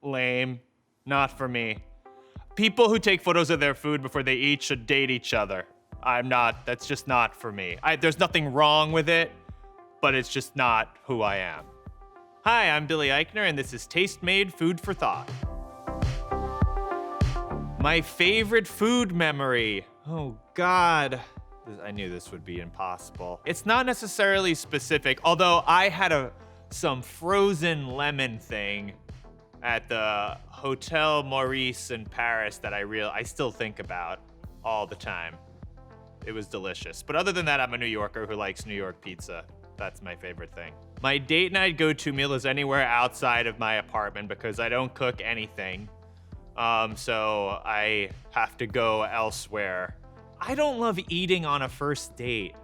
lame. Not for me. People who take photos of their food before they eat should date each other. That's just not for me. There's nothing wrong with it, but it's just not who I am. Hi, I'm Billy Eichner, and this is Tastemade Food for Thought. My favorite food memory. Oh, God. I knew this would be impossible. It's not necessarily specific, although I had some frozen lemon thing at the Hotel Maurice in Paris that I still think about all the time. It was delicious. But other than that, I'm a New Yorker who likes New York pizza. That's my favorite thing. My date night go-to meal is anywhere outside of my apartment because I don't cook anything. So I have to go elsewhere. I don't love eating on a first date.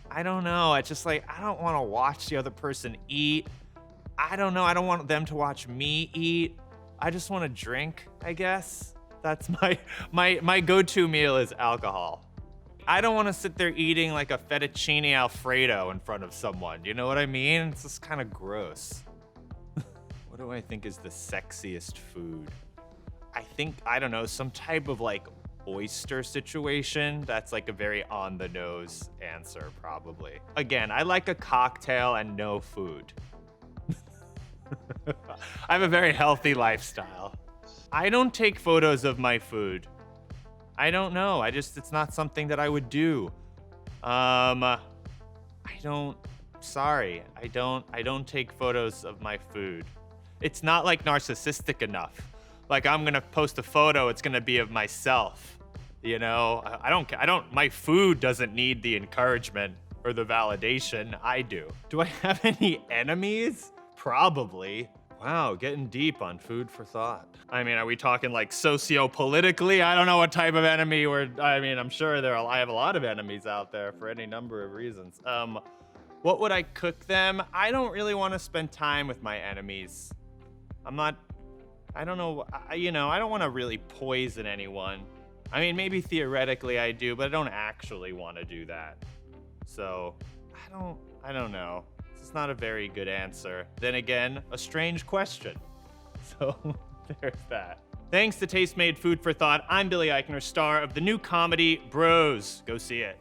I don't know. It's just like, I don't want to watch the other person eat. I don't know. I don't want them to watch me eat. I just want to drink, I guess. That's my go-to meal is alcohol. I don't want to sit there eating like a fettuccine Alfredo in front of someone. You know what I mean? It's just kind of gross. What do I think is the sexiest food? I don't know, some type of like oyster situation. That's like a very on the nose answer, probably. Again, I like a cocktail and no food. I have a very healthy lifestyle. I don't take photos of my food. I don't know. It's not something that I would do. I don't take photos of my food. It's not like narcissistic enough. Like I'm gonna post a photo, it's gonna be of myself. You know, my food doesn't need the encouragement or the validation. I do. Do I have any enemies? Probably. Wow, getting deep on food for thought. I mean, are we talking like socio-politically? I don't know what type of enemy I'm sure I have a lot of enemies out there for any number of reasons. What would I cook them? I don't really want to spend time with my enemies. I don't know, I don't want to really poison anyone. I mean, maybe theoretically I do, but I don't actually want to do that. So, I don't know. It's not a very good answer. Then again, a strange question. So, there's that. Thanks to Tastemade Food for Thought, I'm Billy Eichner, star of the new comedy Bros. Go see it.